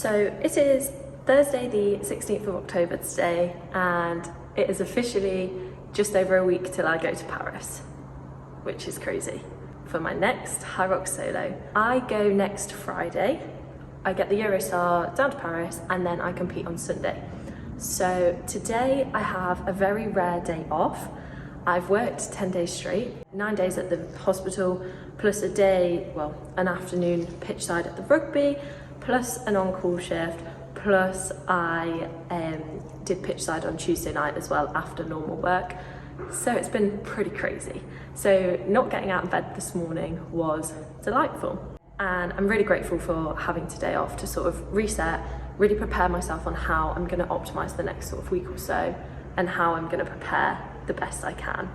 So it is Thursday the 16th of October today, and it is officially just over a week till I go to Paris, which is crazy, for my next Hyrox solo. I go next Friday, I get the Eurostar down to Paris, and then I compete on Sunday. So today I have a very rare day off. I've worked 10 days straight, 9 days at the hospital, plus a day, well, an afternoon pitch side at the rugby, plus an on-call shift, plus I did pitch side on Tuesday night as well after normal work. So it's been pretty crazy. So not getting out of bed this morning was delightful. And I'm really grateful for having today off to sort of reset, really prepare myself on how I'm going to optimize the next sort of week or so and how I'm going to prepare the best I can.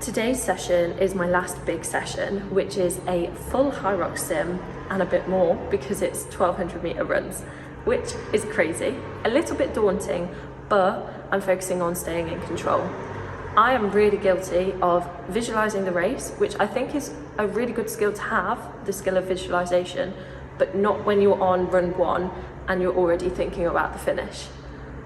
Today's session is my last big session, which is a full Hyrox sim and a bit more because it's 1200 meter runs, which is crazy, a little bit daunting, but I'm focusing on staying in control. I am really guilty of visualizing the race, which I think is a really good skill to have, the skill of visualization, but not when you're on run one and you're already thinking about the finish.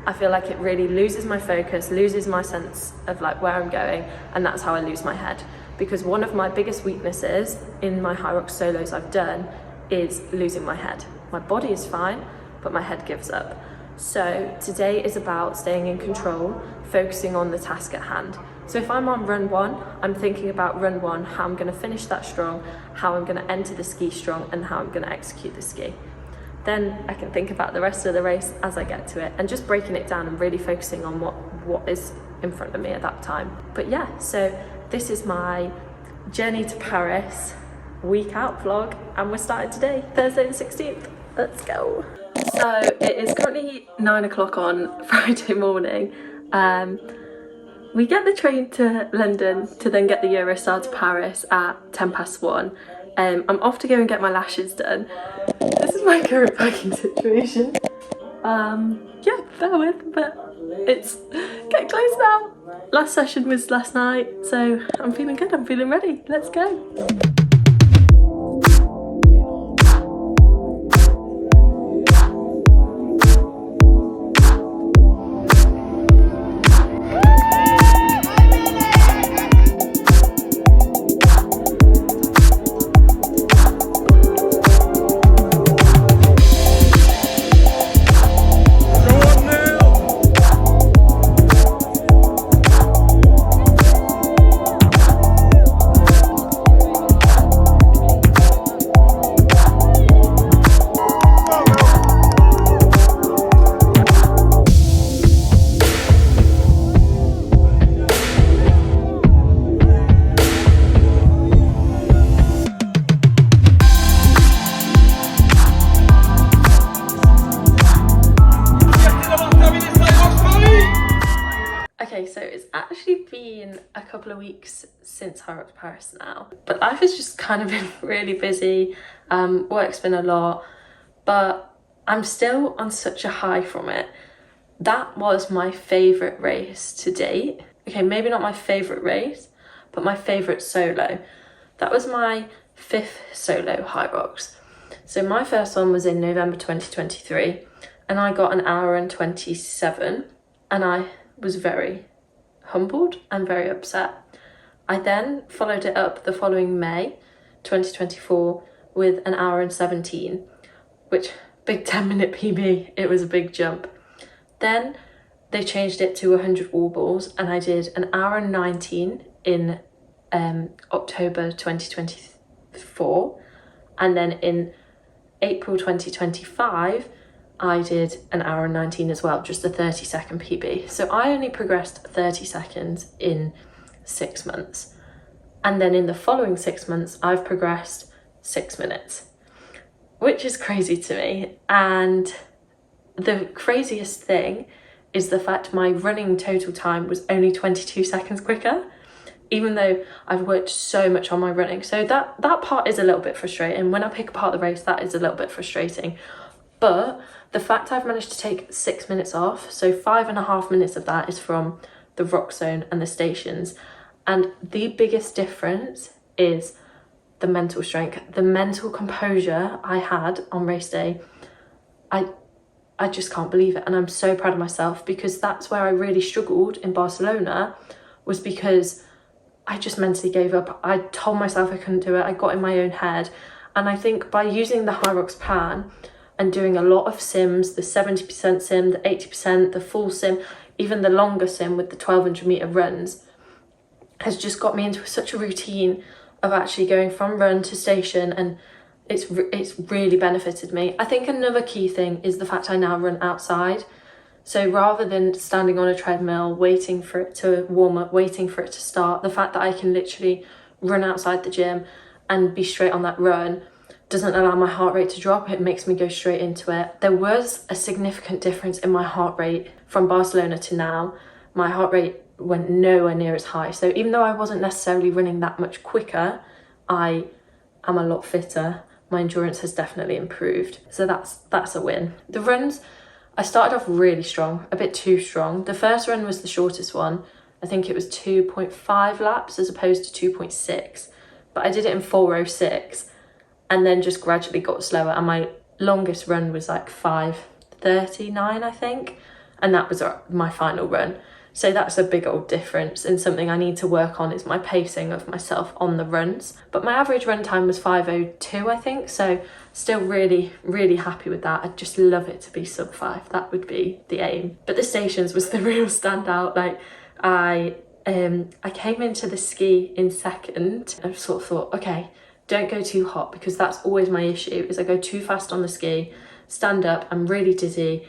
I feel like it really loses my focus, loses my sense of like where I'm going, and that's how I lose my head. Because one of my biggest weaknesses in my Hyrox solos I've done is losing my head. My body is fine, but my head gives up. So today is about staying in control, focusing on the task at hand. So if I'm on run one, I'm thinking about run one, how I'm gonna finish that strong, how I'm gonna enter the ski strong, and how I'm gonna execute the ski. Then I can think about the rest of the race as I get to it and just breaking it down and really focusing on what is in front of me at that time. But yeah, so this is my journey to Paris week out vlog, and we're starting today, Thursday the 16th. Let's go. So it is currently 9 o'clock on Friday morning. We get the train to London to then get the Eurostar to Paris at 1:10. I'm off to go and get my lashes done. This is my current packing situation. Yeah, bear with, but it's getting close now. Last session was last night, so I'm feeling good, I'm feeling ready. Let's go. So it's actually been a couple of weeks since Hyrox Paris now, but life has just kind of been really busy. Work's been a lot, but I'm still on such a high from it. That was my favourite race to date. Okay, maybe not my favourite race, but my favourite solo. That was my 5th solo Hyrox. So my first one was in November 2023, and I got 1 hour and 27, and I was very humbled and very upset. I then followed it up the following May 2024 with 1 hour and 17, which big 10-minute PB, it was a big jump. Then they changed it to 100 wall balls, and I did 1 hour and 19 in October 2024, and then in April 2025 I did 1 hour and 19 as well, just a 30-second PB. So I only progressed 30 seconds in 6 months. And then in the following 6 months, I've progressed 6 minutes, which is crazy to me. And the craziest thing is the fact my running total time was only 22 seconds quicker, even though I've worked so much on my running. So that part is a little bit frustrating. When I pick apart the race, that is a little bit frustrating. But the fact I've managed to take 6 minutes off, so 5.5 minutes of that is from the rock zone and the stations. And the biggest difference is the mental strength, the mental composure I had on race day. I just can't believe it, and I'm so proud of myself, because that's where I really struggled in Barcelona, was because I just mentally gave up. I told myself I couldn't do it. I got in my own head, and I think by using the Hyrox plan and doing a lot of sims, the 70% sim, the 80%, the full sim, even the longer sim with the 1200 meter runs, has just got me into such a routine of actually going from run to station, and it's really benefited me. I think another key thing is the fact I now run outside. So rather than standing on a treadmill, waiting for it to warm up, waiting for it to start, the fact that I can literally run outside the gym and be straight on that run doesn't allow my heart rate to drop. It makes me go straight into it. There was a significant difference in my heart rate from Barcelona to now. My heart rate went nowhere near as high. So even though I wasn't necessarily running that much quicker, I am a lot fitter. My endurance has definitely improved. So that's a win. The runs, I started off really strong, a bit too strong. The first run was the shortest one. I think it was 2.5 laps as opposed to 2.6, but I did it in 4:06 and then just gradually got slower. And my longest run was like 5:39, I think. And that was my final run. So that's a big old difference, and something I need to work on is my pacing of myself on the runs. But my average run time was 5:02, I think, so still really, really happy with that. I'd just love it to be sub 5. That would be the aim. But the stations was the real standout. Like, I came into the ski in second. I sort of thought, okay, don't go too hot, because that's always my issue, is I go too fast on the ski, stand up, I'm really dizzy,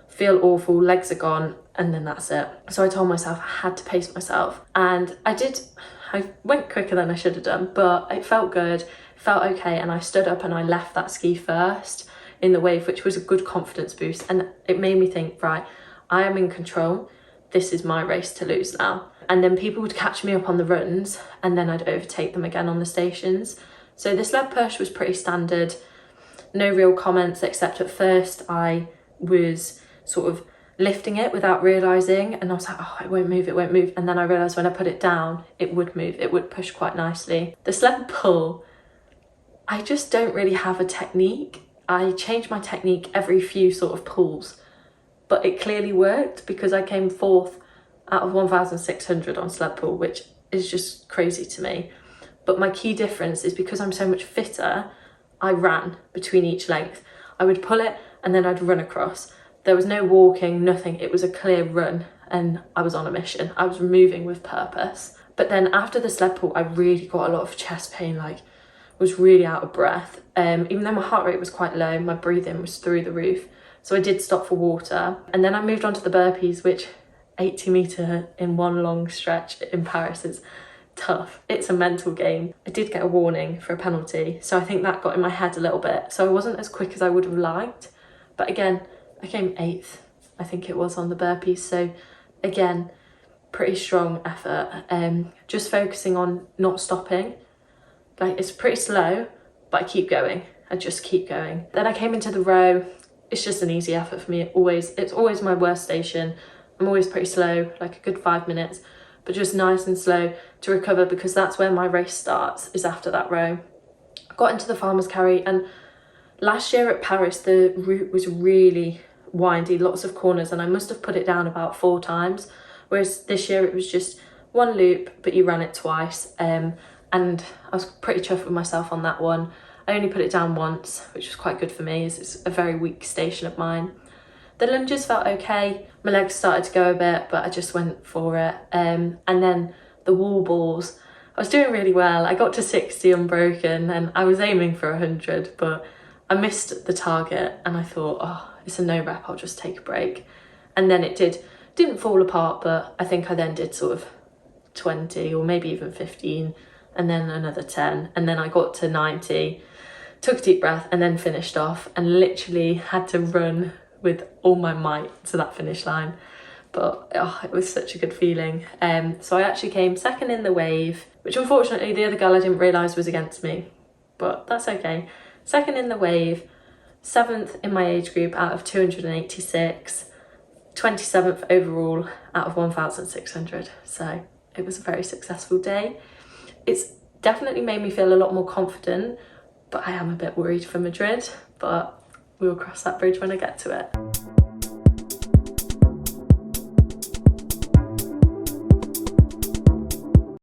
feel awful, legs are gone, and then that's it. So I told myself I had to pace myself, and I did. I went quicker than I should have done, but it felt good, felt okay, and I stood up and I left that ski first in the wave, which was a good confidence boost, and it made me think, right, I am in control, this is my race to lose now. And then people would catch me up on the runs, and then I'd overtake them again on the stations. So this sled push was pretty standard, no real comments, except at first I was sort of lifting it without realising, and I was like, oh, it won't move, and then I realised when I put it down it would move, it would push quite nicely. The sled pull, I just don't really have a technique. I change my technique every few sort of pulls, but it clearly worked, because I came 4th out of 1,600 on sled pull, which is just crazy to me. But my key difference is, because I'm so much fitter, I ran between each length. I would pull it and then I'd run across. There was no walking, nothing. It was a clear run, and I was on a mission. I was moving with purpose. But then after the sled pull, I really got a lot of chest pain, like was really out of breath. Even though my heart rate was quite low, my breathing was through the roof. So I did stop for water. And then I moved on to the burpees, which 80 meter in one long stretch in Paris is tough. It's a mental game. I did get a warning for a penalty, so I think that got in my head a little bit. So I wasn't as quick as I would have liked. But again, I came 8th, I think it was, on the burpees. So again, pretty strong effort. Just focusing on not stopping. Like, it's pretty slow, but I keep going. I just keep going. Then I came into the row. It's just an easy effort for me. It's always my worst station. I'm always pretty slow, like a good 5 minutes, but just nice and slow to recover, because that's where my race starts, is after that row. I got into the farmer's carry, and last year at Paris, the route was really windy, lots of corners, and I must have put it down about 4 times, whereas this year it was just one loop, but you ran it twice, and I was pretty chuffed with myself on that one. I only put it down once, which was quite good for me, as it's a very weak station of mine. The lunges felt okay, my legs started to go a bit, but I just went for it. And then the wall balls, I was doing really well. I got to 60 unbroken, and I was aiming for 100, but I missed the target, and I thought, oh, it's a no rep, I'll just take a break. And then it didn't fall apart, but I think I then did sort of 20 or maybe even 15, and then another 10, and then I got to 90, took a deep breath, and then finished off, and literally had to run with all my might to that finish line. But oh, it was such a good feeling. So I actually came 2nd in the wave, which unfortunately the other girl I didn't realise was against me, but that's okay. 2nd in the wave, 7th in my age group out of 286, 27th overall out of 1,600. So it was a very successful day. It's Definitely made me feel a lot more confident, but I am a bit worried for Madrid, but we will cross that bridge when I get to it.